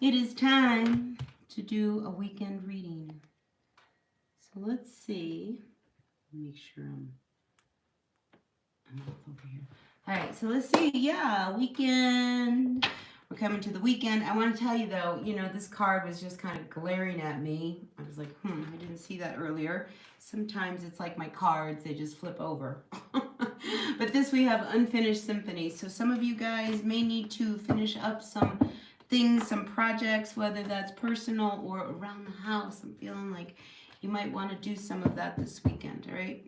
It is time to do a weekend reading. So let's see. Make sure I'm off over here. All right, so let's see. Yeah, weekend. We're coming to the weekend. I want to tell you though, this card was just kind of glaring at me. I was like, I didn't see that earlier. Sometimes it's like my cards, they just flip over. But this we have unfinished symphony. So some of you guys may need to finish up some things, some projects, whether that's personal or around the house. I'm feeling like you might want to do some of that this weekend, all right?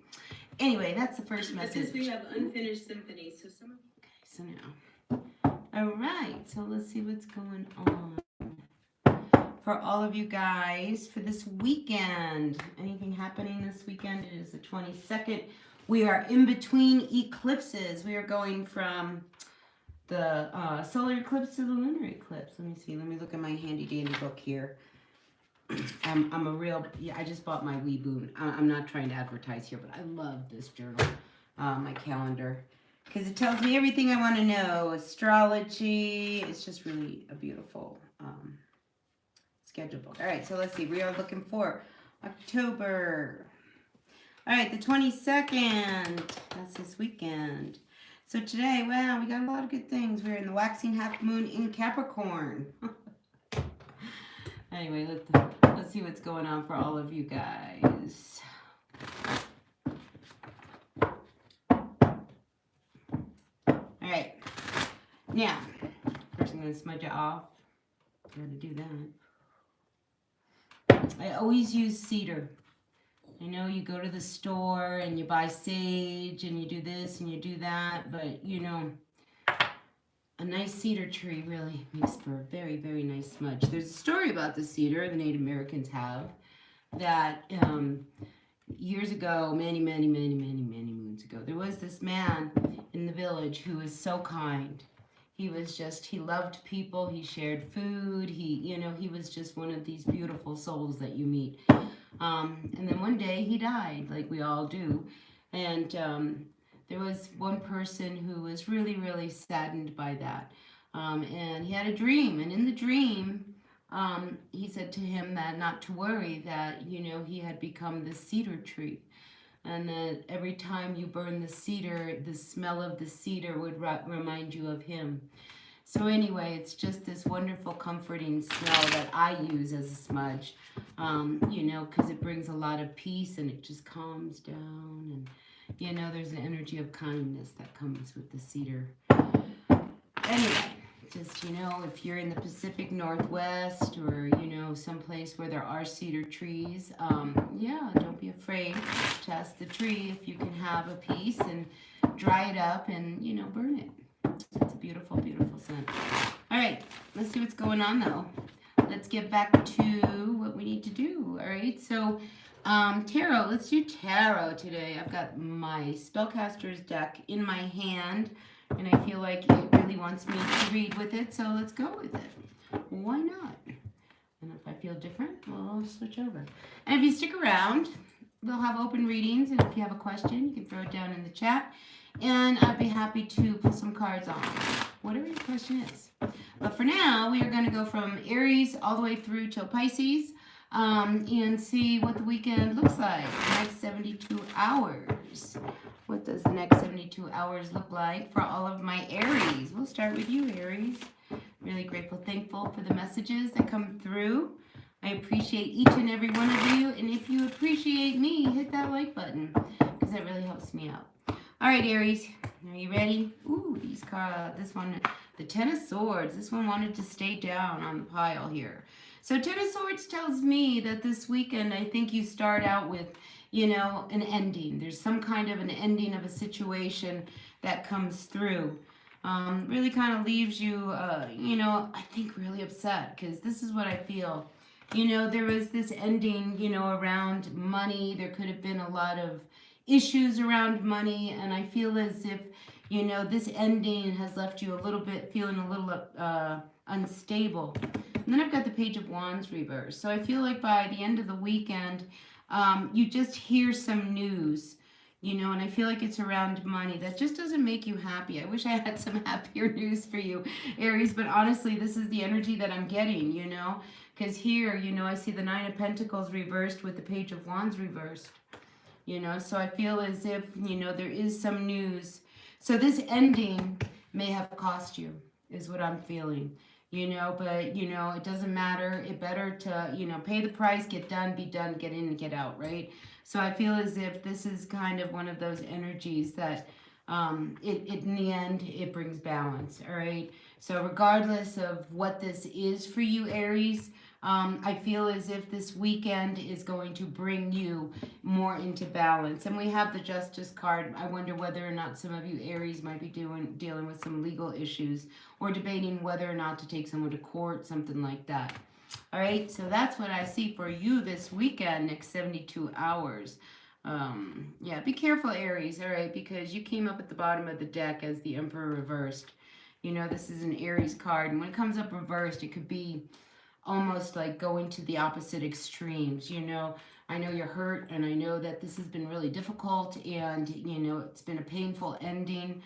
Anyway, that's the first message. Because we have unfinished symphonies, so some of you guys. So now, all right. So let's see what's going on for all of you guys for this weekend. Anything happening this weekend? It is the 22nd. We are in between eclipses. We are going from the solar eclipse to the lunar eclipse. Let me see. Let me look at my handy dandy book here. I'm a real, I just bought my Weeboon. I'm not trying to advertise here, but I love this journal, my calendar, because it tells me everything I want to know. Astrology, it's just really a beautiful schedule book. All right, so let's see. We are looking for October. All right, the 22nd. That's this weekend. So today, wow, we got a lot of good things. We're in the waxing half moon in Capricorn. Anyway, let's see what's going on for all of you guys. All right. Now, first I'm going to smudge it off. Got to do that. I always use cedar. I know you go to the store and you buy sage and you do this and you do that, but a nice cedar tree really makes for a very, very nice smudge. There's a story about the cedar the Native Americans have that years ago, many moons ago, there was this man in the village who was so kind. He loved people. He shared food. He was just one of these beautiful souls that you meet. And then one day he died, like we all do. And there was one person who was really, really saddened by that. And he had a dream. And in the dream, he said to him that not to worry, that, he had become the cedar tree. And that every time you burn the cedar, the smell of the cedar would remind you of him. So anyway, it's just this wonderful, comforting smell that I use as a smudge, because it brings a lot of peace and it just calms down. And there's an energy of kindness that comes with the cedar. Anyway, just, if you're in the Pacific Northwest or, someplace where there are cedar trees, don't be afraid to ask the tree if you can have a piece and dry it up and, burn it. It's a beautiful, beautiful scent. All right, let's see what's going on, though. Let's get back to what we need to do, all right? So, tarot, let's do tarot today. I've got my Spellcaster's deck in my hand, and I feel like it really wants me to read with it, so let's go with it. Why not? And if I feel different, we'll switch over. And if you stick around, we'll have open readings, and if you have a question, you can throw it down in the chat, and I'd be happy to put some cards on, whatever your question is. But for now, we are going to go from Aries all the way through till Pisces, and see what the weekend looks like, the next 72 hours. What does the next 72 hours look like for all of my Aries? We'll start with you, Aries. Really grateful, thankful for the messages that come through. I appreciate each and every one of you, and if you appreciate me, hit that like button, because that really helps me out. All right, Aries, are you ready? Ooh, these cards, this one, the Ten of Swords. This one wanted to stay down on the pile here. So Ten of Swords tells me that this weekend, I think you start out with, an ending. There's some kind of an ending of a situation that comes through. Really kind of leaves you, I think really upset, because this is what I feel. There was this ending, around money. There could have been a lot of issues around money, and I feel as if, this ending has left you a little bit feeling a little unstable. And then I've got the Page of Wands reversed. So I feel like by the end of the weekend, you just hear some news, You know, and I feel like it's around money. That just doesn't make you happy. I wish I had some happier news for you, Aries, but honestly, this is the energy that I'm getting, you know? Because here, you know, I see the Nine of Pentacles reversed with the Page of Wands reversed, you know? So I feel as if, you know, there is some news. So this ending may have cost you, is what I'm feeling, you know? But, you know, it doesn't matter. It better to, you know, pay the price, get done, be done, get in and get out, right? So I feel as if this is kind of one of those energies that in the end, it brings balance, all right? So regardless of what this is for you, Aries, I feel as if this weekend is going to bring you more into balance. And we have the Justice card. I wonder whether or not some of you Aries might be dealing with some legal issues or debating whether or not to take someone to court, something like that. All right, so that's what I see for you this weekend, next 72 hours. Yeah, be careful, Aries, all right, because you came up at the bottom of the deck as the Emperor reversed. You know, this is an Aries card, and when it comes up reversed, it could be almost like going to the opposite extremes. You know, I know you're hurt, and I know that this has been really difficult, and, you know, it's been a painful ending.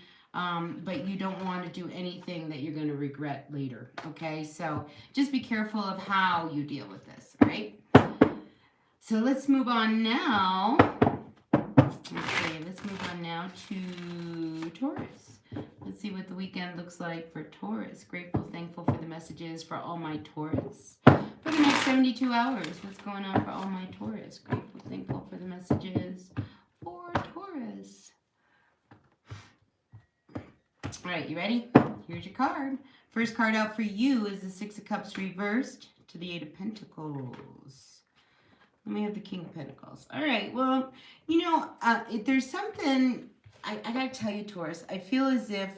But you don't want to do anything that you're going to regret later, okay? So just be careful of how you deal with this, all right? So let's move on now. Okay, let's move on now to Taurus. Let's see what the weekend looks like for Taurus. Grateful, thankful for the messages for all my Taurus. For the next 72 hours, what's going on for all my Taurus? Grateful, thankful for the messages for Taurus. All right, you ready? Here's your card. First card out for you is the Six of Cups reversed to the Eight of Pentacles. Then we have the King of Pentacles. All right, well, you know, if there's something, I got to tell you, Taurus, I feel as if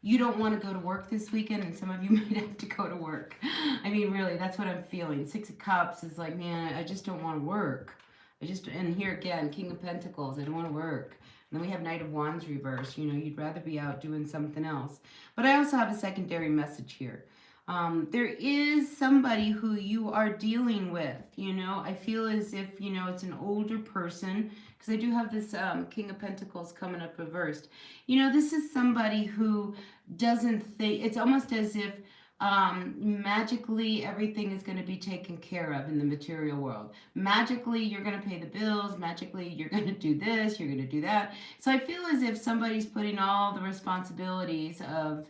you don't want to go to work this weekend, and some of you might have to go to work. I mean, really, that's what I'm feeling. Six of Cups is like, man, I just don't want to work. And here again, King of Pentacles, I don't want to work. And then we have Knight of Wands reversed. You know, you'd rather be out doing something else. But I also have a secondary message here. There is somebody who you are dealing with, you know. I feel as if, you know, it's an older person, because I do have this King of Pentacles coming up reversed. You know, this is somebody who doesn't think, it's almost as if magically everything is going to be taken care of in the material world. Magically you're going to pay the bills, magically you're going to do this, you're going to do that. So I feel as if somebody's putting all the responsibilities of,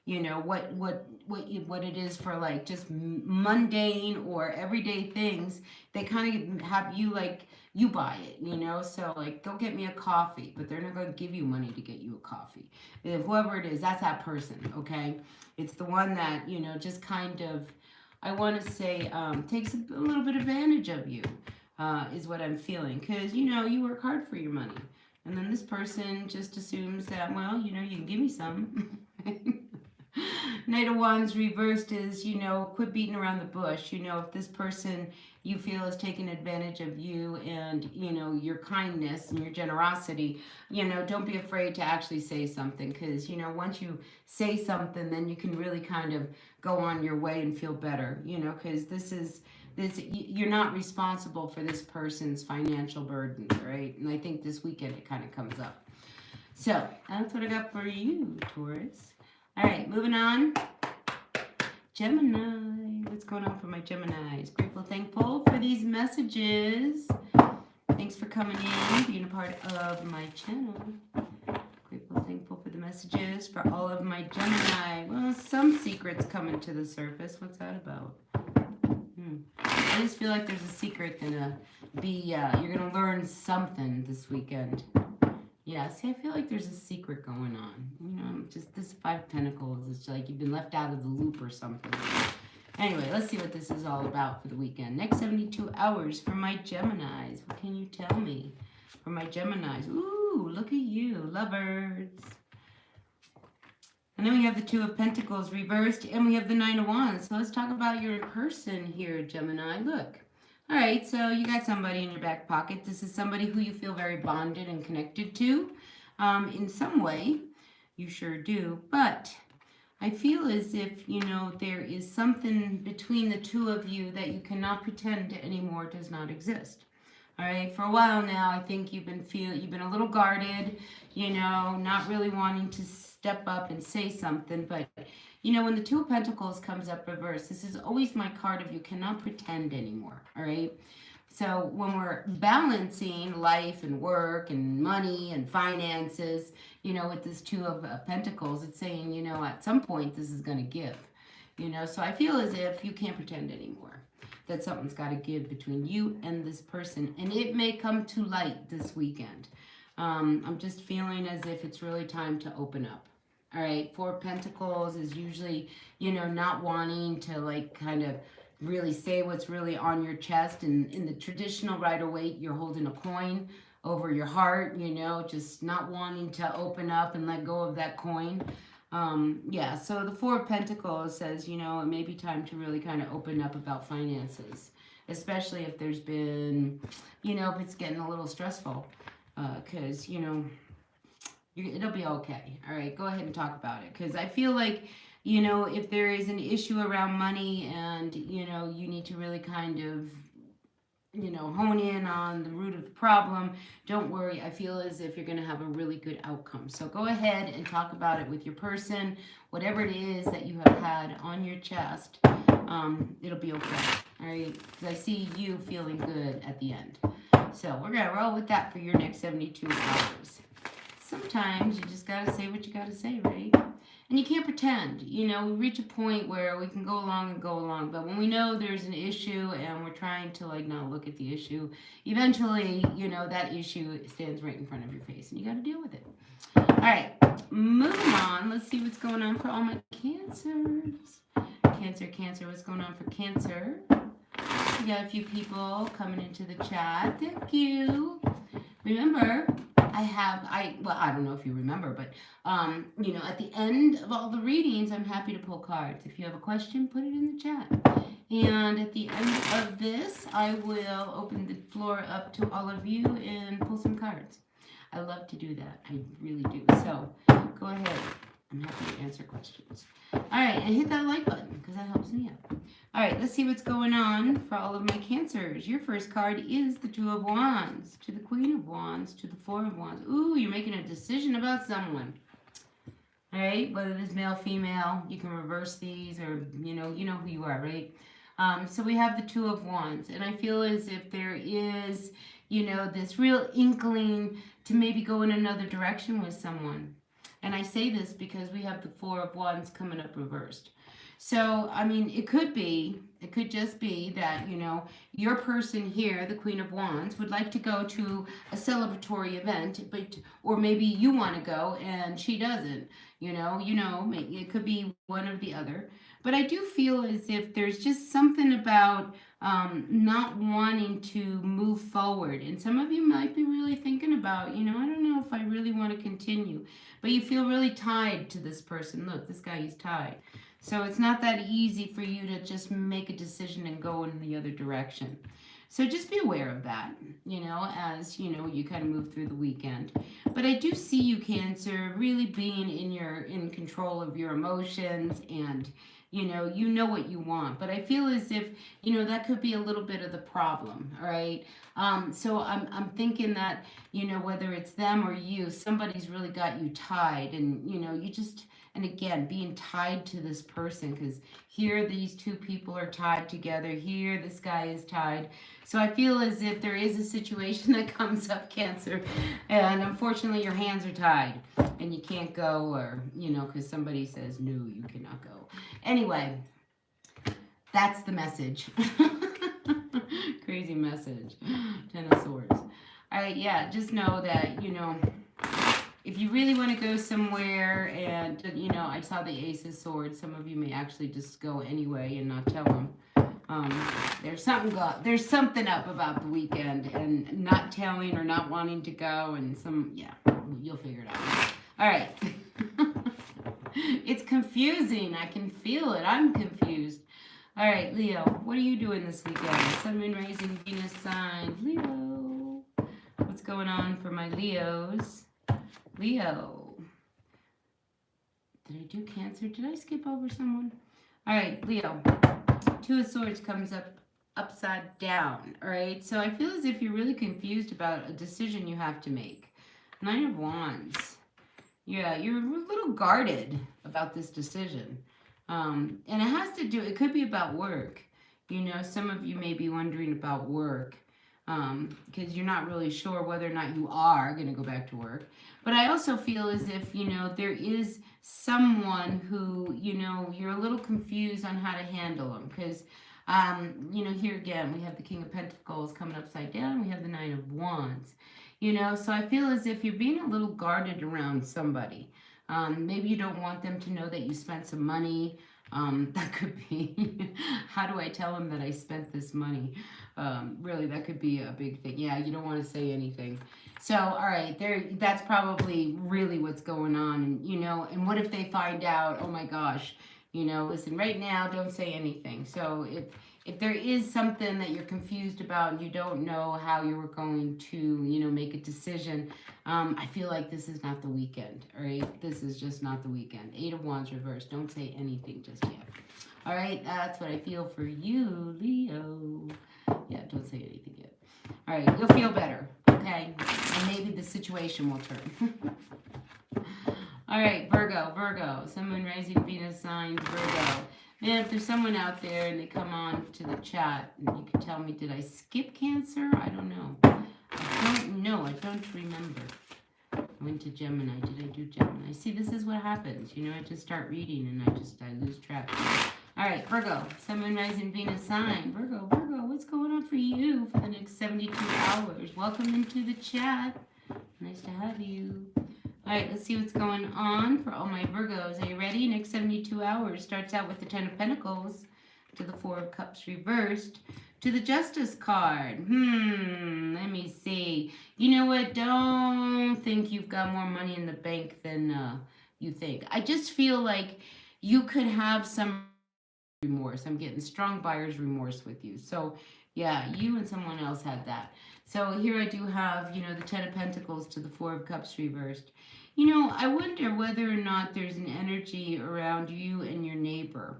you know, what it is for, like, just mundane or everyday things. They kind of have you, like, you buy it, you know. So, like, go get me a coffee, but they're not going to give you money to get you a coffee. If whoever it is, that's that person, okay? It's the one that, you know, just kind of, I want to say, takes a little bit advantage of you, is what I'm feeling. Because, you know, you work hard for your money. And then this person just assumes that, well, you know, you can give me some. Knight of Wands reversed is, you know, quit beating around the bush. You know, if this person you feel is taking advantage of you and, you know, your kindness and your generosity, you know, don't be afraid to actually say something. Because, you know, once you say something, then you can really kind of go on your way and feel better, you know, because you're not responsible for this person's financial burdens, right? And I think this weekend it kind of comes up. So that's what I got for you, Taurus. All right, moving on. Gemini. What's going on for my Geminis? Grateful, thankful for these messages. Thanks for coming in, being a part of my channel. Grateful, thankful for the messages for all of my Gemini. Well, some secrets coming to the surface. What's that about? I just feel like there's a secret gonna be, you're gonna learn something this weekend. Yeah, see, I feel like there's a secret going on. You know, just this Five of Pentacles. It's like you've been left out of the loop or something. Anyway, let's see what this is all about for the weekend. Next 72 hours for my Geminis. What can you tell me for my Geminis? Ooh, look at you, lovers. And then we have the Two of Pentacles reversed, and we have the Nine of Wands. So let's talk about your person here, Gemini. Look. All right, so you got somebody in your back pocket. This is somebody who you feel very bonded and connected to in some way. You sure do. But I feel as if, you know, there is something between the two of you that you cannot pretend anymore does not exist. All right, for a while now, I think you've been a little guarded, not really wanting to step up and say something. But when the Two of Pentacles comes up reverse, this is always my card of you cannot pretend anymore. All right. So when we're balancing life and work and money and finances, with this Two of Pentacles, it's saying, at some point this is going to give. So I feel as if you can't pretend anymore. That something's got to give between you and this person. And it may come to light this weekend. I'm just feeling as if it's really time to open up. All right, Four of Pentacles is usually, not wanting to like kind of really say what's really on your chest. And in the traditional Rider-Waite, you're holding a coin over your heart, just not wanting to open up and let go of that coin. Yeah, so the Four of Pentacles says, it may be time to really kind of open up about finances, especially if there's been, if it's getting a little stressful, because, it'll be okay. All right, go ahead and talk about it, because I feel like, if there is an issue around money and, you need to really kind of, hone in on the root of the problem, don't worry. I feel as if you're going to have a really good outcome. So go ahead and talk about it with your person, whatever it is that you have had on your chest. It'll be okay. All right. Because I see you feeling good at the end. So we're going to roll with that for your next 72 hours. Sometimes you just got to say what you got to say, right? And you can't pretend. We reach a point where we can go along. But when we know there's an issue and we're trying to like not look at the issue, eventually, that issue stands right in front of your face and you got to deal with it. All right, moving on. Let's see what's going on for all my Cancers. Cancer, what's going on for Cancer? We got a few people coming into the chat. Thank you. Remember, I don't know if you remember, but, at the end of all the readings, I'm happy to pull cards. If you have a question, put it in the chat. And at the end of this, I will open the floor up to all of you and pull some cards. I love to do that. I really do. So go ahead. I'm happy to answer questions. All right, and hit that like button because that helps me out. All right, let's see what's going on for all of my Cancers. Your first card is the Two of Wands, to the Queen of Wands, to the Four of Wands. Ooh, you're making a decision about someone. All right, whether it is male, female, you can reverse these or, you know who you are, right? So we have the Two of Wands, and I feel as if there is, this real inkling to maybe go in another direction with someone. And I say this because we have the Four of Wands coming up reversed. So, I mean, it could just be that, your person here, the Queen of Wands, would like to go to a celebratory event, or maybe you want to go and she doesn't, it could be one or the other. But I do feel as if there's just something about not wanting to move forward. And some of you might be really thinking about, I don't know if I really want to continue. But you feel really tied to this person. Look, this guy, he's tied. So it's not that easy for you to just make a decision and go in the other direction. So just be aware of that, as, you kind of move through the weekend. But I do see you, Cancer, really being in control of your emotions and, you know what you want. But I feel as if, that could be a little bit of the problem, all right? So I'm thinking that, whether it's them or you, somebody's really got you tied and, you just... And again, being tied to this person, because here these two people are tied together. Here this guy is tied. So I feel as if there is a situation that comes up, Cancer, and unfortunately your hands are tied and you can't go, or, because somebody says, no, you cannot go. Anyway, that's the message. Crazy message. Ten of Swords. All right, yeah, just know that, if you really want to go somewhere and, I saw the Ace of Swords. Some of you may actually just go anyway and not tell them. There's something up about the weekend and not telling or not wanting to go and you'll figure it out. All right. It's confusing. I can feel it. I'm confused. All right, Leo, what are you doing this weekend? Sun, Moon, Rising, Venus sign. Leo. What's going on for my Leos? Leo. Did I do Cancer? Did I skip over someone? All right, Leo. Two of Swords comes up upside down, all right? So I feel as if you're really confused about a decision you have to make. Nine of Wands. Yeah, you're a little guarded about this decision. And it has to do, it could be about work. You know, some of you may be wondering about work because you're not really sure whether or not you are going to go back to work. But I also feel as if, you know, there is someone who, you know, you're a little confused on how to handle them because, you know, here again, we have the King of Pentacles coming upside down. We have the Nine of Wands. You know, so I feel as if you're being a little guarded around somebody. Maybe you don't want them to know that you spent some money. That could be, how do I tell them that I spent this money? Really, that could be a big thing. Yeah, you don't want to say anything. So, all right, that's probably really what's going on. And, you know, and what if they find out, oh my gosh, you know, listen, right now, don't say anything. So if there is something that you're confused about and you don't know how you were going to, you know, make a decision, I feel like this is not the weekend, all right? This is just not the weekend. Eight of Wands reversed. Don't say anything just yet. All right, that's what I feel for you, Leo. Yeah, don't say anything yet. All right, you'll feel better, okay? And maybe the situation will turn. All right, Virgo, Sun, Moon, Rising, Venus signs, Virgo. Man, if there's someone out there and they come on to the chat, and you can tell me, did I skip Cancer? I don't know. I don't remember. I went to Gemini. Did I do Gemini? See, this is what happens. You know, I just start reading and I lose track. All right, Virgo, Sun, Moon, Rising, Venus sign. Virgo, what's going on for you for the next 72 hours? Welcome into the chat. Nice to have you. All right, let's see what's going on for all my Virgos. Are you ready? Next 72 hours starts out with the Ten of Pentacles to the Four of Cups reversed to the Justice card. Let me see. You know what? Don't think you've got more money in the bank than you think. I just feel like you could have some remorse. I'm getting strong buyer's remorse with you. So, yeah, you and someone else had that. So here I do have, you know, the Ten of Pentacles to the Four of Cups reversed. You know, I wonder whether or not there's an energy around you and your neighbor.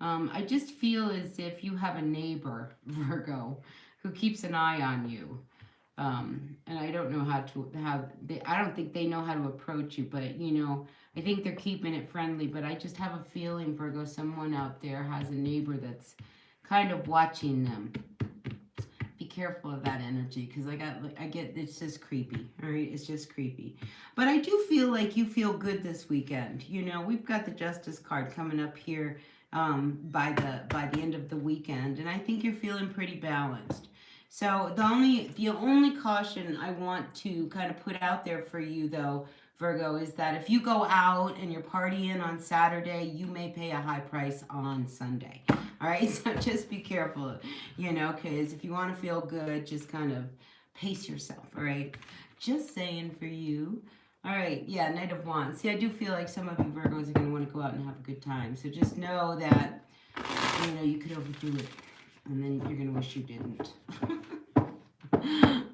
I just feel as if you have a neighbor, Virgo, who keeps an eye on you. And I don't know I don't think they know how to approach you, but, you know, I think they're keeping it friendly. But I just have a feeling, Virgo, someone out there has a neighbor that's kind of watching them. Be careful of that energy because I get it's just creepy. All right, it's just creepy. But I do feel like you feel good this weekend. You know, we've got the Justice card coming up here by the end of the weekend, and I think you're feeling pretty balanced. So the only caution I want to kind of put out there for you though, Virgo, is that if you go out and you're partying on Saturday, you may pay a high price on Sunday. All right, so just be careful, you know, because if you want to feel good, just kind of pace yourself, all right? Just saying for you. All right, yeah, Knight of Wands. See, I do feel like some of you Virgos are going to want to go out and have a good time. So just know that, you know, you could overdo it, and then you're going to wish you didn't.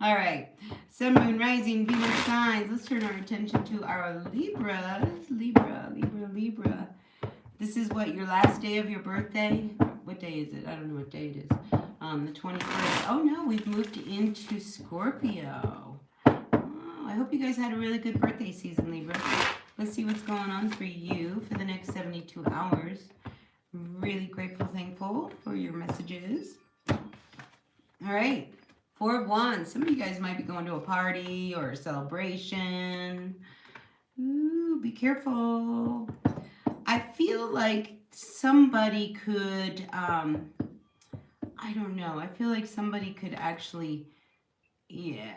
All right, Sun, Moon, Rising, Venus signs. Let's turn our attention to our Libras. Libra. This is what, your last day of your birthday? What day is it? I don't know what day it is. The 21st. Oh no, we've moved into Scorpio. Oh, I hope you guys had a really good birthday season, Libra. Let's see what's going on for you for the next 72 hours. Really grateful, thankful for your messages. All right, Four of Wands. Some of you guys might be going to a party or a celebration. Ooh, be careful. I feel like somebody could, I don't know. I feel like somebody could actually, yeah,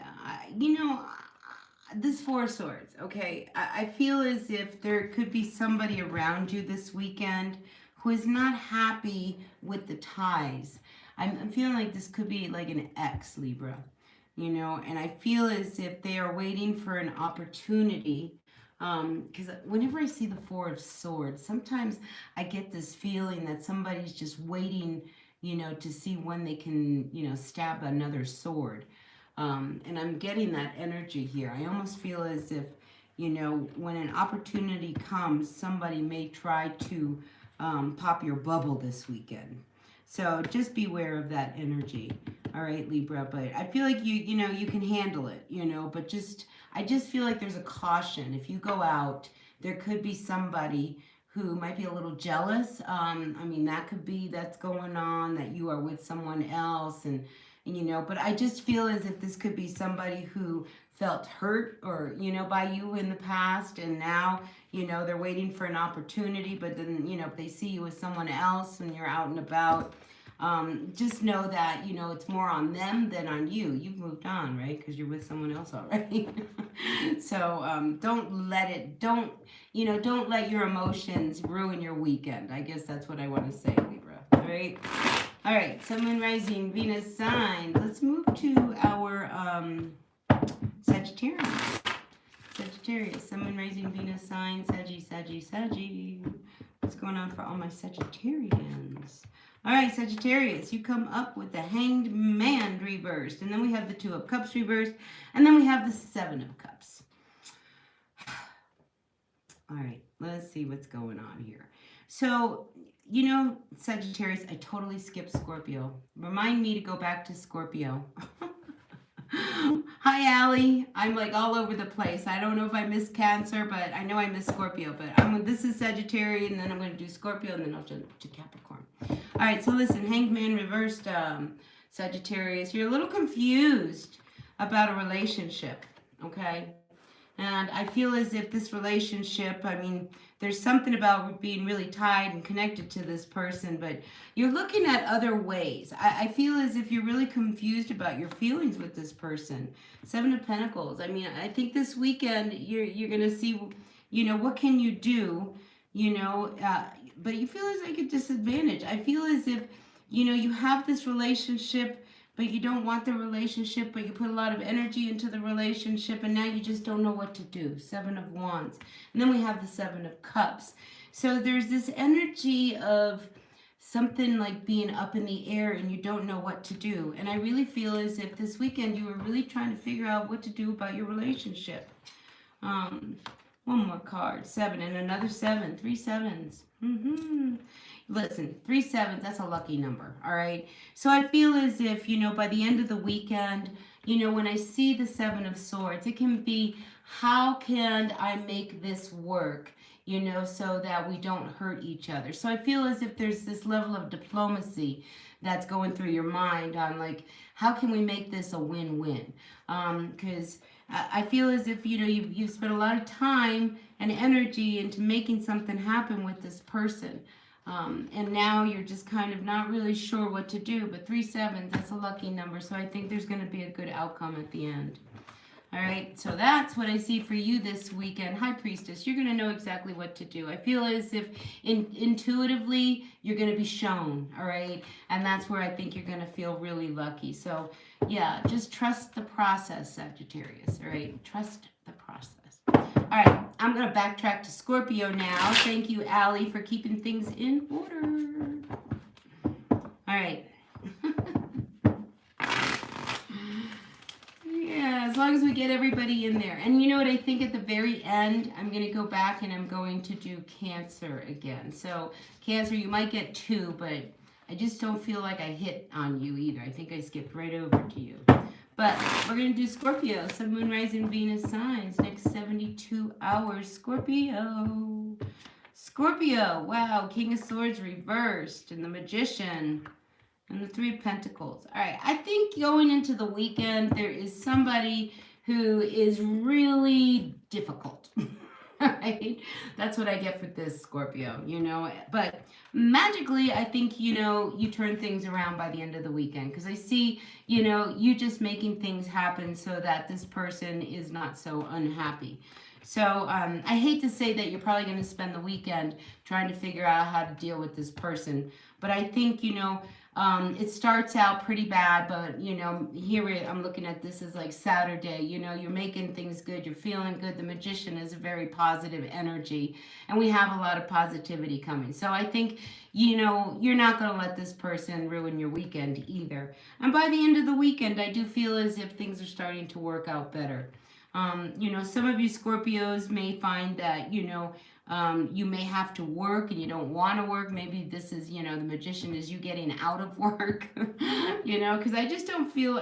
you know, this Four of Swords, okay? I feel as if there could be somebody around you this weekend who is not happy with the ties. I'm feeling like this could be like an ex, Libra, you know, and I feel as if they are waiting for an opportunity. Because whenever I see the Four of Swords, sometimes I get this feeling that somebody's just waiting, you know, to see when they can, you know, stab another sword. And I'm getting that energy here. I almost feel as if, you know, when an opportunity comes, somebody may try to pop your bubble this weekend. So just beware of that energy. All right, Libra, but I feel like you can handle it, but I just feel like there's a caution. If you go out, there could be somebody who might be a little jealous. I mean, that's going on, that you are with someone else, but I just feel as if this could be somebody who felt hurt or, by you in the past, and now, they're waiting for an opportunity, but then, if they see you with someone else and you're out and about, just know that, it's more on them than on you. You've moved on, right? Because you're with someone else already. So don't let your emotions ruin your weekend. I guess that's what I want to say, Libra. All right? All right, Sun, Moon, Rising, Venus signs. Let's move to our Sagittarius. Sagittarius, Sun, Moon, Rising, Venus sign, Saggy. What's going on for all my Sagittarians? All right, Sagittarius, you come up with the Hanged Man reversed, and then we have the Two of Cups reversed, and then we have the Seven of Cups. All right, let's see what's going on here. So, Sagittarius, I totally skipped Scorpio. Remind me to go back to Scorpio. Hi, Allie. I'm like all over the place. I don't know if I missed Cancer, but I know I missed Scorpio. But this is Sagittarius, and then I'm going to do Scorpio, and then I'll jump to Capricorn. All right, so listen, Hanged Man reversed, Sagittarius. You're a little confused about a relationship, okay? And I feel as if this relationship, I mean, there's something about being really tied and connected to this person, but you're looking at other ways. I feel as if you're really confused about your feelings with this person. Seven of Pentacles. I mean, I think this weekend you're going to see, what can you do, but you feel as like a disadvantage. I feel as if, you have this relationship, but you don't want the relationship, but you put a lot of energy into the relationship, and now you just don't know what to do. Seven of Wands. And then we have the Seven of Cups. So there's this energy of something like being up in the air and you don't know what to do. And I really feel as if this weekend you were really trying to figure out what to do about your relationship. One more card. Seven and another seven. 3 sevens. Listen, 3 sevens, that's a lucky number, all right? So I feel as if, by the end of the weekend, when I see the Seven of Swords, it can be, how can I make this work, so that we don't hurt each other? So I feel as if there's this level of diplomacy that's going through your mind on, like, how can we make this a win-win? Because I feel as if, you've spent a lot of time and energy into making something happen with this person. And now you're just kind of not really sure what to do. But 3 sevens, that's a lucky number. So I think there's going to be a good outcome at the end. All right, so that's what I see for you this weekend. High Priestess, you're going to know exactly what to do. I feel as if intuitively you're going to be shown, all right? And that's where I think you're going to feel really lucky. So, yeah, just trust the process, Sagittarius, all right? Trust the process. All right, I'm going to backtrack to Scorpio now. Thank you, Allie, for keeping things in order. All right. Yeah, as long as we get everybody in there. And you know what I think at the very end, I'm going to go back and I'm going to do Cancer again. So Cancer, you might get 2, but I just don't feel like I hit on you either. I think I skipped right over to you. But we're going to do Scorpio. Sun, Moon, Rising, Venus signs. Next 72 hours. Scorpio. Scorpio. Wow. King of Swords reversed. And the Magician. And the Three of Pentacles. All right. I think going into the weekend, there is somebody who is really difficult. Right? That's what I get for this, Scorpio, But magically, I think, you turn things around by the end of the weekend. Because I see, you just making things happen so that this person is not so unhappy. So I hate to say that you're probably going to spend the weekend trying to figure out how to deal with this person. But I think, it starts out pretty bad, but, here I'm looking at this as like Saturday, you're making things good. You're feeling good. The Magician is a very positive energy, and we have a lot of positivity coming. So I think, you're not going to let this person ruin your weekend either. And by the end of the weekend, I do feel as if things are starting to work out better. Some of you Scorpios may find that, You may have to work and you don't want to work. Maybe this is, the magician is you getting out of work, because I just don't feel,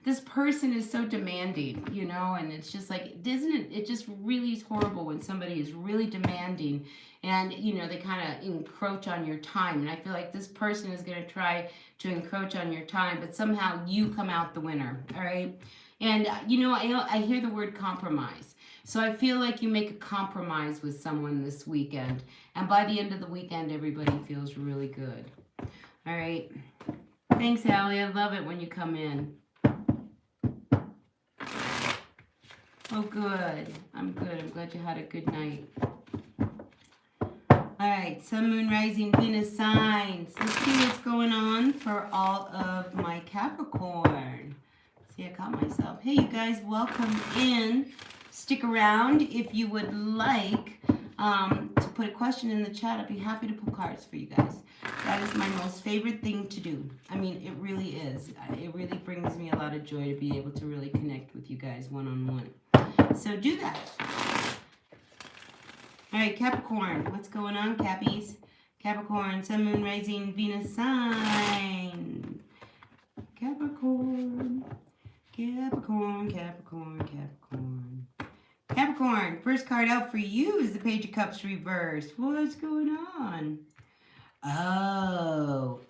this person is so demanding, and it's just like, isn't it, it just really is horrible when somebody is really demanding and, they kind of encroach on your time. And I feel like this person is going to try to encroach on your time, but somehow you come out the winner, all right? And, I hear the word compromise. So I feel like you make a compromise with someone this weekend. And by the end of the weekend, everybody feels really good. All right. Thanks, Allie. I love it when you come in. Oh, good. I'm good. I'm glad you had a good night. All right. Sun, Moon, Rising, Venus signs. Let's see what's going on for all of my Capricorn. See, I caught myself. Hey, you guys. Welcome in. Stick around if you would like to put a question in the chat. I'd be happy to pull cards for you guys. That is my most favorite thing to do. It really is. It really brings me a lot of joy to be able to really connect with you guys one-on-one. So do that. All right, Capricorn. What's going on, Cappies? Capricorn, Sun, Moon, Rising, Venus sign. Capricorn. Capricorn, Capricorn, Capricorn. Capricorn, first card out for you is the Page of Cups reversed. What's going on? Oh.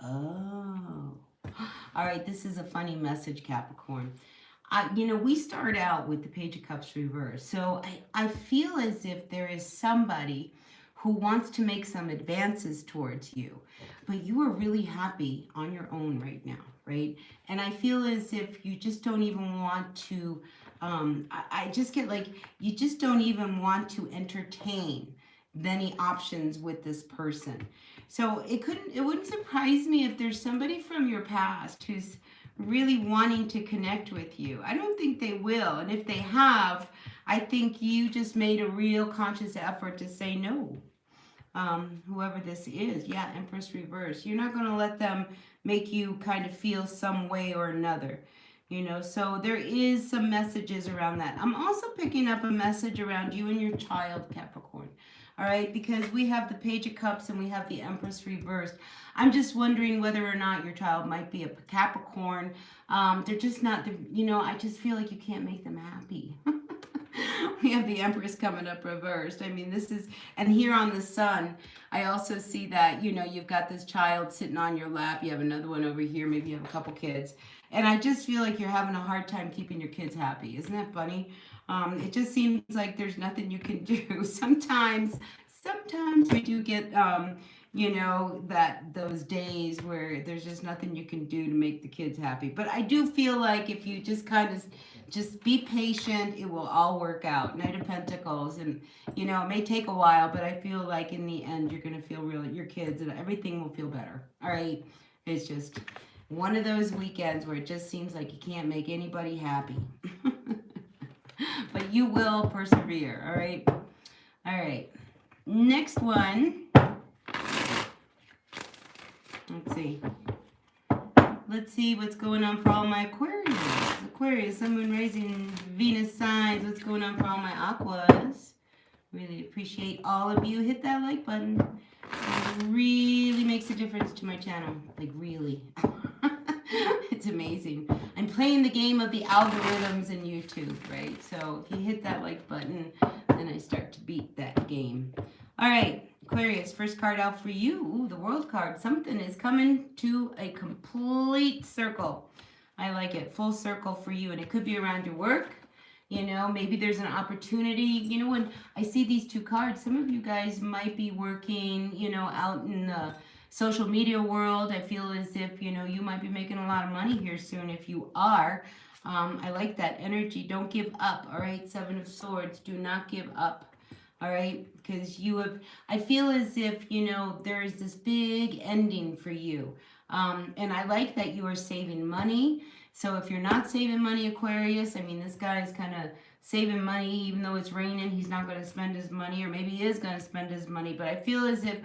All right, this is a funny message, Capricorn. We start out with the Page of Cups reversed. So I feel as if there is somebody who wants to make some advances towards you, but you are really happy on your own right now, right? And I feel as if you just don't even want to, I just get like, you just don't even want to entertain many options with this person. So it wouldn't surprise me if there's somebody from your past who's really wanting to connect with you. I don't think they will. And if they have, I think you just made a real conscious effort to say no. Whoever this is, yeah, Empress reverse. You're not going to let them make you kind of feel some way or another, so there is some messages around that. I'm also picking up a message around you and your child, Capricorn. All right, because we have the Page of Cups and we have the Empress reversed. I'm just wondering whether or not your child might be a Capricorn. They're just not, I just feel like you can't make them happy. We have the Empress coming up reversed. And here on the Sun, I also see that, you've got this child sitting on your lap. You have another one over here. Maybe you have a couple kids. And I just feel like you're having a hard time keeping your kids happy. Isn't that funny? It just seems like there's nothing you can do. Sometimes we do get, those days where there's just nothing you can do to make the kids happy. But I do feel like if you just kind of just be patient, it will all work out. Knight of Pentacles, and it may take a while, but I feel like in the end you're going to feel your kids and everything will feel better. All right, it's just one of those weekends where it just seems like you can't make anybody happy. But you will persevere. All right, next one. Let's see what's going on for all my Aquarius, Sun, Moon, Rising, Venus signs. What's going on for all my Aquas? Really appreciate all of you. Hit that like button. It really makes a difference to my channel. Like, really. It's amazing. I'm playing the game of the algorithms in YouTube, right? So if you hit that like button, then I start to beat that game. All right. Aquarius, first card out for you. Ooh, the World card. Something is coming to a complete circle. I like it. Full circle for you. And it could be around your work. Maybe there's an opportunity. When I see these two cards, some of you guys might be working, out in the social media world. I feel as if, you might be making a lot of money here soon. If you are, I like that energy. Don't give up. All right. Seven of Swords. Do not give up. All right, because I feel as if, there is this big ending for you. And I like that you are saving money. So if you're not saving money, Aquarius, this guy is kind of saving money, even though it's raining, he's not going to spend his money, or maybe he is going to spend his money. But I feel as if,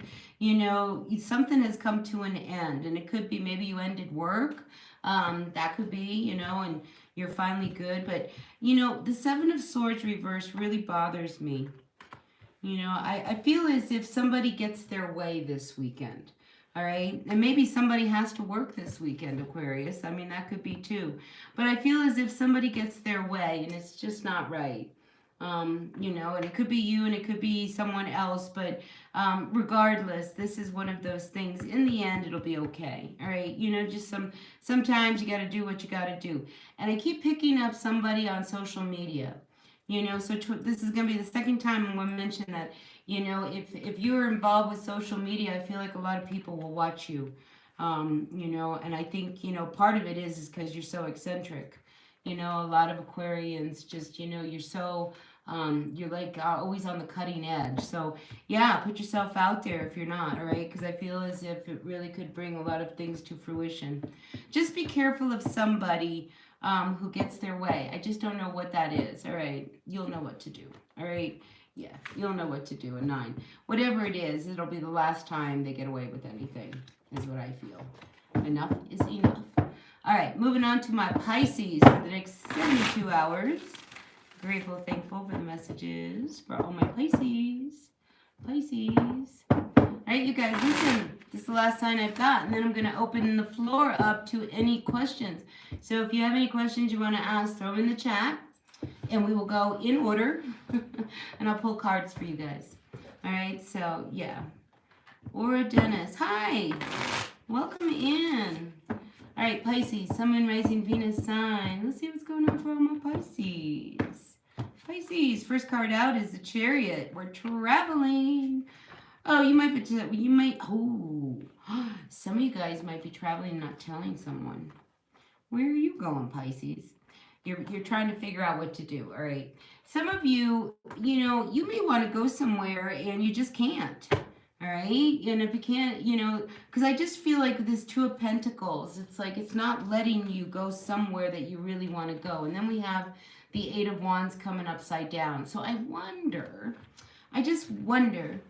something has come to an end, and it could be maybe you ended work. That could be, and you're finally good. But, the Seven of Swords reversed really bothers me. You know, I feel as if somebody gets their way this weekend. All right. And maybe somebody has to work this weekend, Aquarius. I mean, that could be too. But I feel as if somebody gets their way and it's just not right. You know, and it could be you and it could be someone else. But regardless, this is one of those things. In the end, it'll be okay. All right. You know, just sometimes you got to do what you got to do. And I keep picking up somebody on social media. You know, so this is going to be the second time I'm going to mention that, you know, if you're involved with social media, I feel like a lot of people will watch you, you know, and I think, you know, part of it is because you're so eccentric. You know, a lot of Aquarians just, you know, you're so, you're like always on the cutting edge. So, yeah, put yourself out there if you're not, all right? Because I feel as if it really could bring a lot of things to fruition. Just be careful of somebody who gets their way. I just don't know what that is. All right. You'll know what to do. All right. Yeah. You'll know what to do. A 9. Whatever it is, it'll be the last time they get away with anything, is what I feel. Enough is enough. All right. Moving on to my Pisces for the next 72 hours. Grateful, thankful for the messages for all my Pisces. Pisces. All right, you guys, listen. This is the last sign I've got, and then I'm going to open the floor up to any questions. So if you have any questions you want to ask, throw them in the chat, and we will go in order, and I'll pull cards for you guys. All right, so, yeah. Aura Dennis, hi. Welcome in. All right, Pisces, Sun, Moon, Rising, Venus sign. Let's see what's going on for all my Pisces. Pisces, first card out is the Chariot. We're traveling. Oh, some of you guys might be traveling and not telling someone. Where are you going, Pisces? You're trying to figure out what to do, all right? Some of you, you know, you may want to go somewhere and you just can't, all right? And if you can't, you know, because I just feel like this 2 of Pentacles, it's like it's not letting you go somewhere that you really want to go. And then we have the 8 of Wands coming upside down. So I just wonder,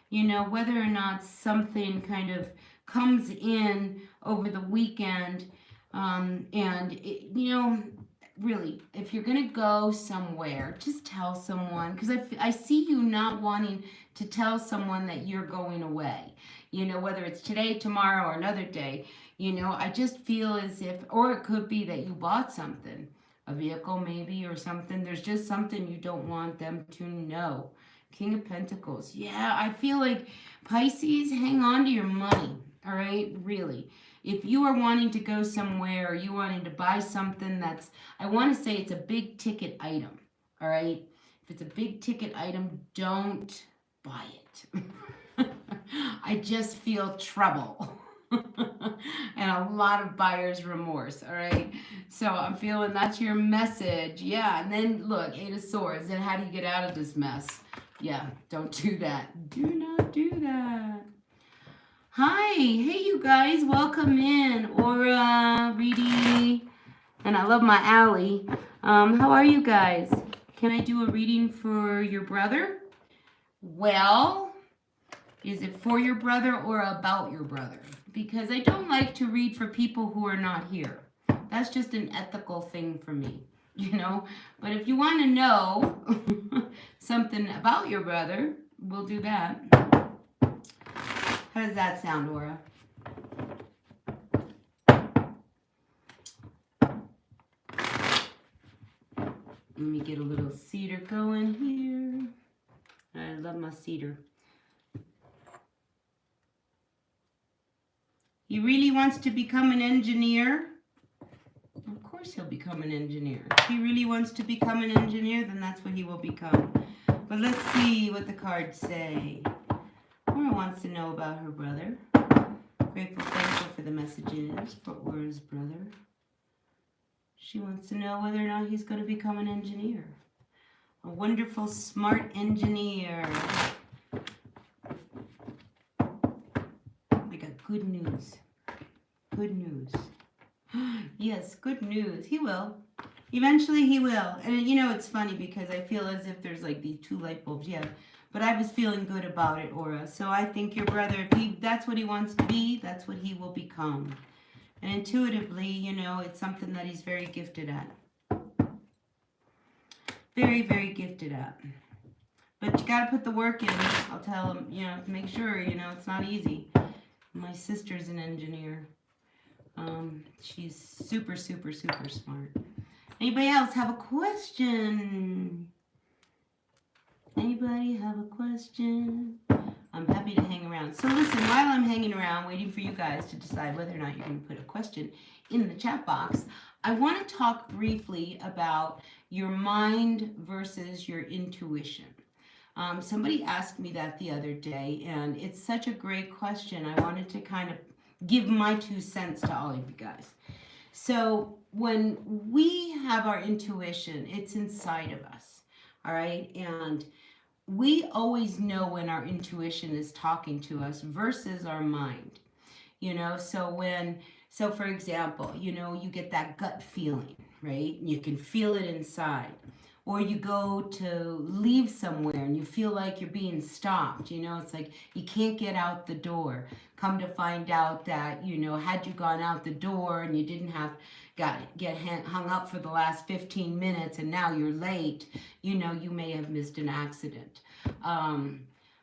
you know, whether or not something kind of comes in over the weekend. You know, really, if you're going to go somewhere, just tell someone. Because I see you not wanting to tell someone that you're going away. You know, whether it's today, tomorrow, or another day. You know, I just feel as if, or it could be that you bought something. A vehicle maybe or something. There's just something you don't want them to know. King of Pentacles. Yeah, I feel like Pisces, hang on to your money. All right, really. If you are wanting to go somewhere or you wanting to buy something that's, I want to say it's a big ticket item. All right. If it's a big ticket item, don't buy it. I just feel trouble. And a lot of buyer's remorse, all right? So I'm feeling that's your message. Yeah, and then look, 8 of Swords. Then how do you get out of this mess? Yeah, don't do that. Do not do that. Hi, hey you guys, welcome in. Aura, Reedy, and I love my Allie. How are you guys? Can I do a reading for your brother? Well, is it for your brother or about your brother? Because I don't like to read for people who are not here. That's just an ethical thing for me, you know? But if you want to know something about your brother, we'll do that. How does that sound, Aura? Let me get a little cedar going here. I love my cedar. He really wants to become an engineer. Of course he'll become an engineer. If he really wants to become an engineer, then that's what he will become. But let's see what the cards say. Aura wants to know about her brother. Grateful, thankful for the messages for Aura's brother. She wants to know whether or not he's going to become an engineer. A wonderful, smart engineer. I got good news. Good news. Yes, good news. He will. Eventually he will. And you know, it's funny because I feel as if there's like these 2 light bulbs. Yeah. But I was feeling good about it, Aura. So I think your brother, if that's what he wants to be, that's what he will become. And intuitively, you know, it's something that he's very gifted at. Very, very gifted at. But you got to put the work in. I'll tell them, you know, make sure, you know, it's not easy. My sister's an engineer. She's super, super, super smart. Anybody else have a question? Anybody have a question? I'm happy to hang around. So listen, while I'm hanging around waiting for you guys to decide whether or not you're going to put a question in the chat box, I want to talk briefly about your mind versus your intuition. Somebody asked me that the other day, and it's such a great question. I wanted to kind of give my 2 cents to all of you guys. So when we have our intuition, it's inside of us, all right? And we always know when our intuition is talking to us versus our mind, you know? So for example, you know, you get that gut feeling, right? You can feel it inside. Or you go to leave somewhere and you feel like you're being stopped, you know, it's like you can't get out the door. Come to find out that, you know, had you gone out the door and you didn't have get hung up for the last 15 minutes and now you're late, you know, you may have missed an accident.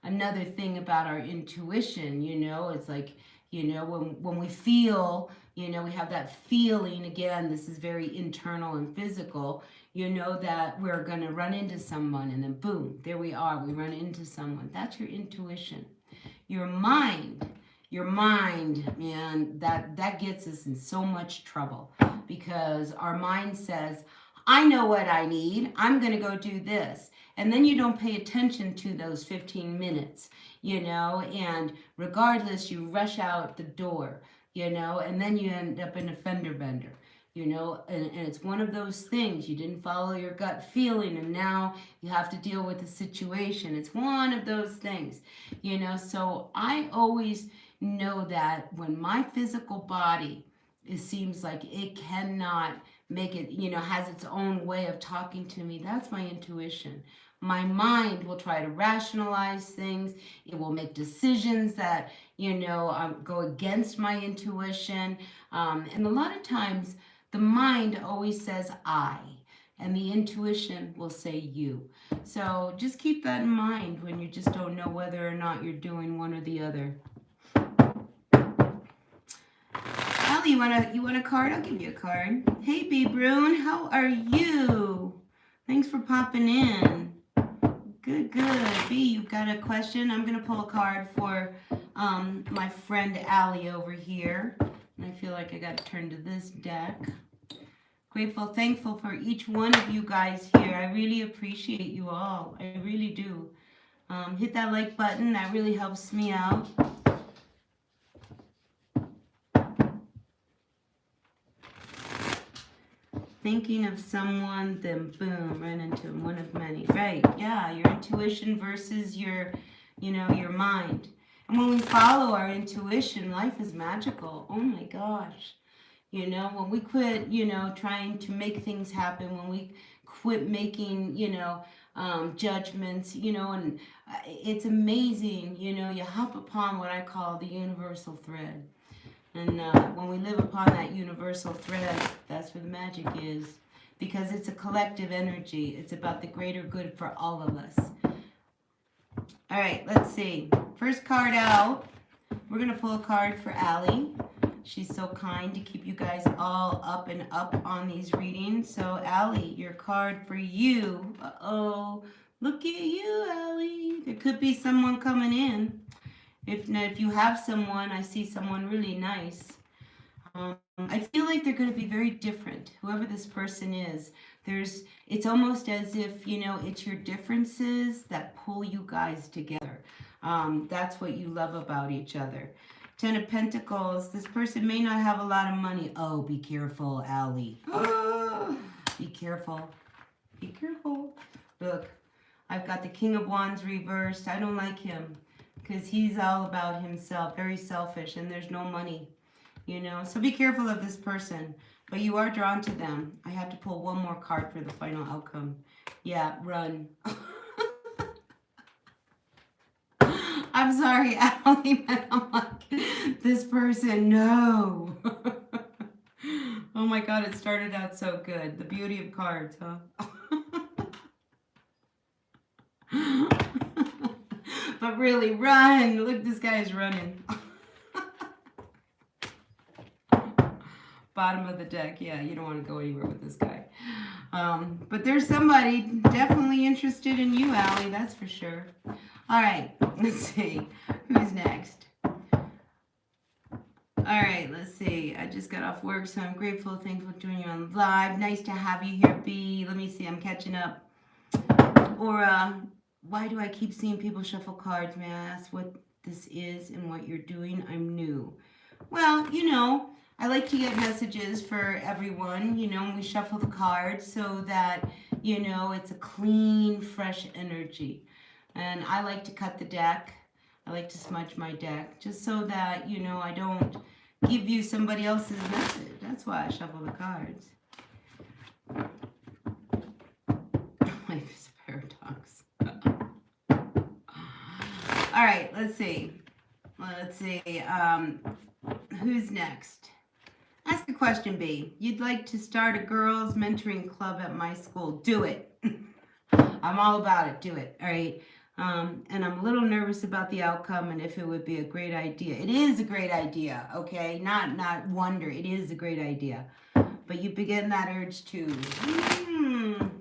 Another thing about our intuition, you know, it's like, you know, when we feel, you know, we have that feeling, again, this is very internal and physical, you know that we're going to run into someone and then boom, there we are, we run into someone. That's your intuition. Your mind, man, that gets us in so much trouble because our mind says, I know what I need, I'm going to go do this. And then you don't pay attention to those 15 minutes, you know, and regardless, you rush out the door, you know, and then you end up in a fender bender. You know, and it's one of those things. You didn't follow your gut feeling and now you have to deal with the situation. It's one of those things, you know. So I always know that when my physical body, it seems like it cannot make it, you know, has its own way of talking to me, that's my intuition. My mind will try to rationalize things. It will make decisions that, you know, go against my intuition. And a lot of times, the mind always says I, and the intuition will say you. So just keep that in mind when you just don't know whether or not you're doing one or the other. Allie, you want a card? I'll give you a card. Hey, B. Brune, how are you? Thanks for popping in. Good. B, you've got a question? I'm going to pull a card for my friend Allie over here. And I feel like I got to turn to this deck. Grateful, thankful for each one of you guys here. I really appreciate you all. I really do. Hit that like button. That really helps me out. Thinking of someone, then boom, ran into one of many. Right, yeah, your intuition versus your, you know, your mind. And when we follow our intuition, life is magical. Oh my gosh. You know, when we quit, you know, trying to make things happen, when we quit making, you know, judgments, you know, and it's amazing, you know, you hop upon what I call the universal thread. And when we live upon that universal thread, that's where the magic is. Because it's a collective energy. It's about the greater good for all of us. All right, let's see. First card out. We're going to pull a card for Allie. She's so kind to keep you guys all up and up on these readings. So, Allie, your card for you. Uh-oh. Look at you, Allie. There could be someone coming in. If you have someone, I see someone really nice. I feel like they're going to be very different. Whoever this person is, it's almost as if, you know, it's your differences that pull you guys together. That's what you love about each other. 10 of Pentacles, this person may not have a lot of money. Oh, be careful, Allie. Oh, be careful. Be careful. Look, I've got the King of Wands reversed. I don't like him because he's all about himself, very selfish, and there's no money, you know. So be careful of this person, but you are drawn to them. I have to pull one more card for the final outcome. Yeah, run. I'm sorry, Allie, but I'm like, this person, no. Oh my God, it started out so good. The beauty of cards, huh? But really, run. Look, this guy is running. Bottom of the deck. Yeah, you don't want to go anywhere with this guy. But there's somebody definitely interested in you, Allie. That's for sure. All right, let's see. Who's next? All right, let's see. I just got off work, so I'm grateful, thankful to join you on live. Nice to have you here, B. Let me see. I'm catching up. Or why do I keep seeing people shuffle cards? May I ask what this is and what you're doing? I'm new. Well, you know, I like to get messages for everyone, you know, when we shuffle the cards so that, you know, it's a clean, fresh energy. And I like to cut the deck. I like to smudge my deck just so that, you know, I don't give you somebody else's message. That's why I shuffle the cards. Life is a paradox. All right, let's see. Who's next? Ask a question, B. You'd like to start a girls mentoring club at my school. Do it. I'm all about it. Do it. All right. And I'm a little nervous about the outcome and if it would be a great idea. It is a great idea, okay? Not wonder. It is a great idea. But you begin that urge to,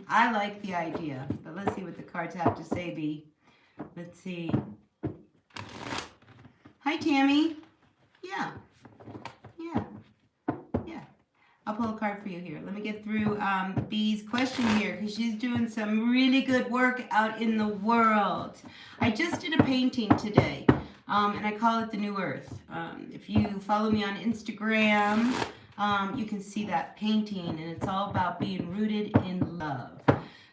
I like the idea. But let's see what the cards have to say, B. Let's see. Hi, Tammy. Yeah. I'll pull a card for you here. Let me get through B's question here because she's doing some really good work out in the world. I just did a painting today, and I call it the New Earth. If you follow me on Instagram, you can see that painting, and it's all about being rooted in love.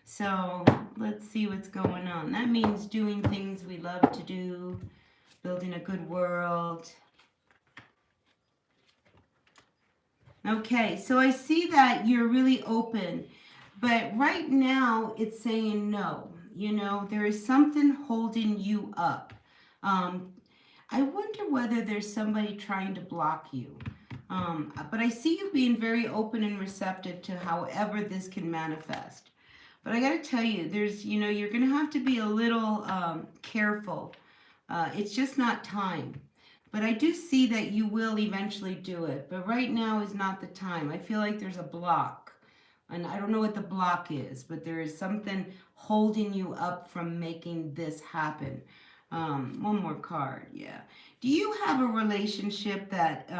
So let's see what's going on. That means doing things we love to do, building a good world. Okay, so I see that you're really open, but right now it's saying no. You know, there is something holding you up. I wonder whether there's somebody trying to block you. But I see you being very open and receptive to however this can manifest. But I got to tell you, you're going to have to be a little careful. It's just not time. But I do see that you will eventually do it. But right now is not the time. I feel like there's a block. And I don't know what the block is, but there is something holding you up from making this happen. One more card, yeah. Do you have a relationship that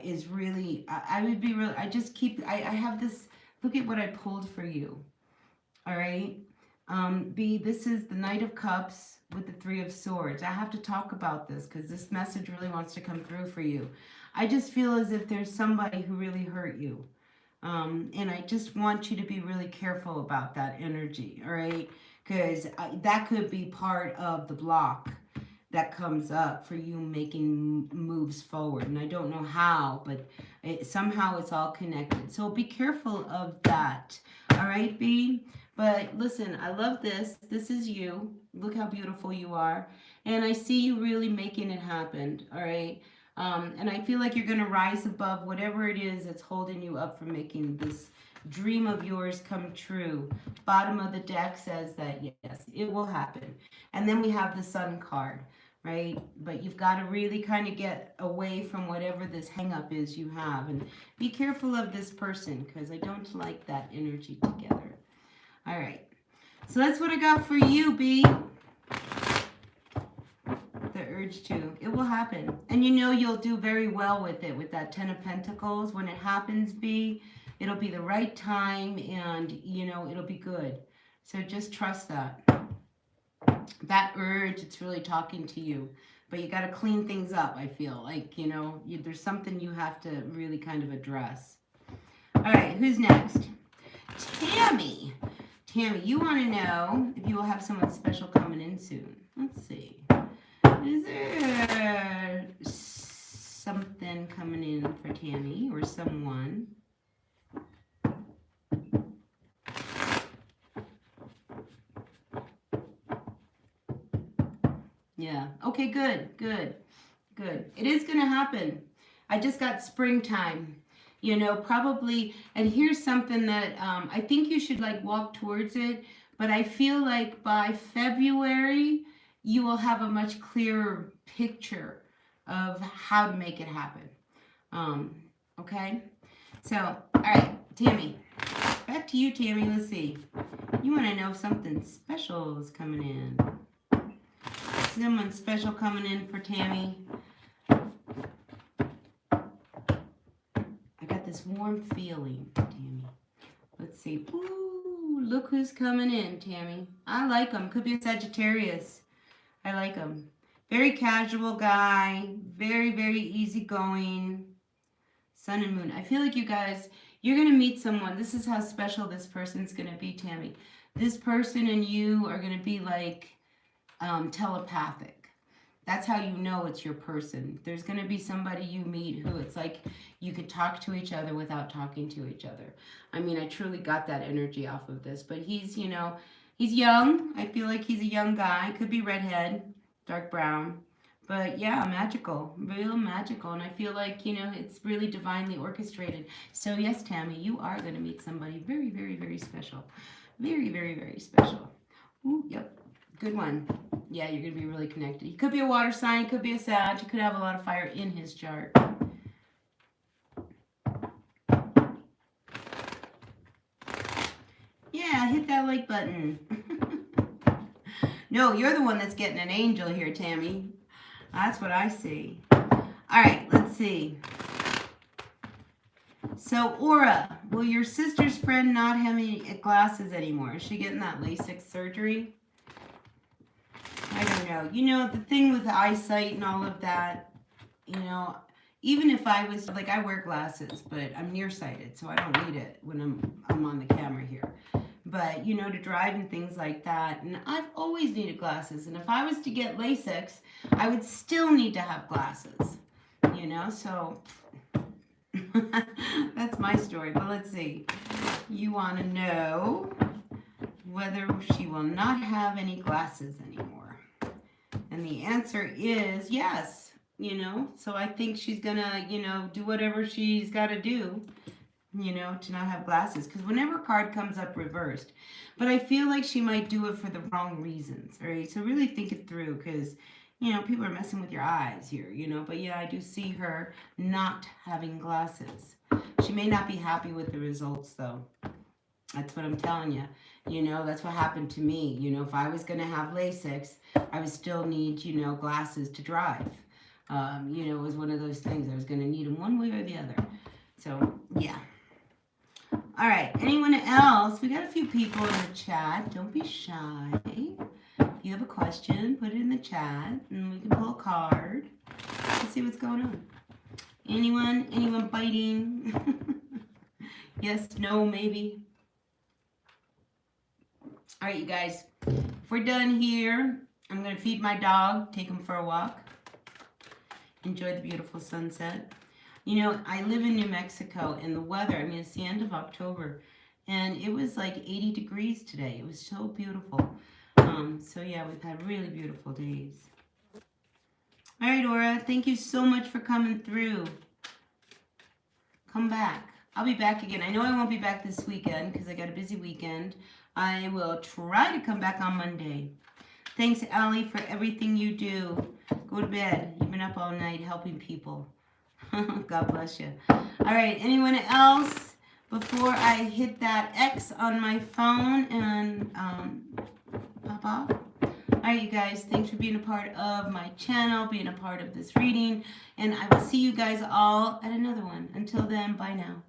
is really, I would be really, I have this, look at what I pulled for you. All right. B, this is the Knight of Cups with the Three of Swords. I have to talk about this because this message really wants to come through for you. I just feel as if there's somebody who really hurt you. And I just want you to be really careful about that energy, all right? Because that could be part of the block that comes up for you making moves forward. And I don't know how, but somehow it's all connected. So be careful of that, all right, B? But listen, I love this. This is you. Look how beautiful you are. And I see you really making it happen, all right? And I feel like you're going to rise above whatever it is that's holding you up from making this dream of yours come true. Bottom of the deck says that, yes, it will happen. And then we have the Sun card, right? But you've got to really kind of get away from whatever this hang-up is you have. And be careful of this person because I don't like that energy together. All right. So that's what I got for you, B. The urge to. It will happen. And you know you'll do very well with it, with that Ten of Pentacles. When it happens, B, it'll be the right time and, you know, it'll be good. So just trust that. That urge, it's really talking to you. But you got to clean things up, I feel. Like, you know, there's something you have to really kind of address. All right, who's next? Tammy. Tammy, you want to know if you will have someone special coming in soon. Let's see. Is there something coming in for Tammy or someone? Yeah. Okay, good. It is going to happen. I just got springtime. You know, probably, and here's something that I think you should like walk towards it, but I feel like by February, you will have a much clearer picture of how to make it happen. Okay? So, all right, Tammy. Back to you, Tammy. Let's see. You want to know if something special is coming in. Someone special coming in for Tammy. I got this warm feeling, Tammy. Let's see. Ooh, look who's coming in, Tammy. I like him. Could be a Sagittarius. I like him. Very casual guy. Very, very easygoing. Sun and moon. I feel like you guys, you're going to meet someone. This is how special this person's going to be, Tammy. This person and you are going to be like telepathic. That's how you know it's your person. There's going to be somebody you meet who it's like you could talk to each other without talking to each other. I mean, I truly got that energy off of this. But he's, you know, he's young. I feel like he's a young guy. Could be redhead, dark brown. But yeah, magical, real magical. And I feel like, you know, it's really divinely orchestrated. So yes, Tammy, you are going to meet somebody very, very, very special. Very, very, very special. Ooh, yep. Good one. Yeah, you're going to be really connected. He could be a water sign, could be a Sag. He could have a lot of fire in his chart. Yeah, hit that like button. No, you're the one that's getting an angel here, Tammy. That's what I see. All right, let's see. So, Aura, will your sister's friend not have any glasses anymore? Is she getting that LASIK surgery? I don't know. You know, the thing with the eyesight and all of that, you know, even if I was, like, I wear glasses, but I'm nearsighted, so I don't need it when I'm on the camera here. But, you know, to drive and things like that, and I've always needed glasses. And if I was to get LASIK, I would still need to have glasses, you know, so that's my story. But let's see. You want to know whether she will not have any glasses anymore. And the answer is yes, you know. So I think she's going to, you know, do whatever she's got to do, you know, to not have glasses. Because whenever a card comes up reversed, but I feel like she might do it for the wrong reasons, right? So really think it through because, you know, people are messing with your eyes here, you know. But yeah, I do see her not having glasses. She may not be happy with the results, though. That's what I'm telling you. You know, that's what happened to me. You know, if I was going to have LASIK, I would still need, you know, glasses to drive. You know, it was one of those things. I was going to need them one way or the other. So, yeah. All right. Anyone else? We got a few people in the chat. Don't be shy. If you have a question, put it in the chat, and we can pull a card. Let's see what's going on. Anyone? Anyone biting? Yes, no, maybe. All right, you guys. If we're done here, I'm going to feed my dog, take him for a walk. Enjoy the beautiful sunset. You know, I live in New Mexico, and the weather, I mean, it's the end of October, and it was like 80 degrees today. It was so beautiful. So, yeah, we've had really beautiful days. All right, Aura, thank you so much for coming through. Come back. I'll be back again. I know I won't be back this weekend because I got a busy weekend. I will try to come back on Monday. Thanks, Allie, for everything you do. Go to bed. You've been up all night helping people. God bless you. All right, anyone else? Before I hit that X on my phone and pop off. All right, you guys, thanks for being a part of my channel, being a part of this reading, and I will see you guys all at another one. Until then, bye now.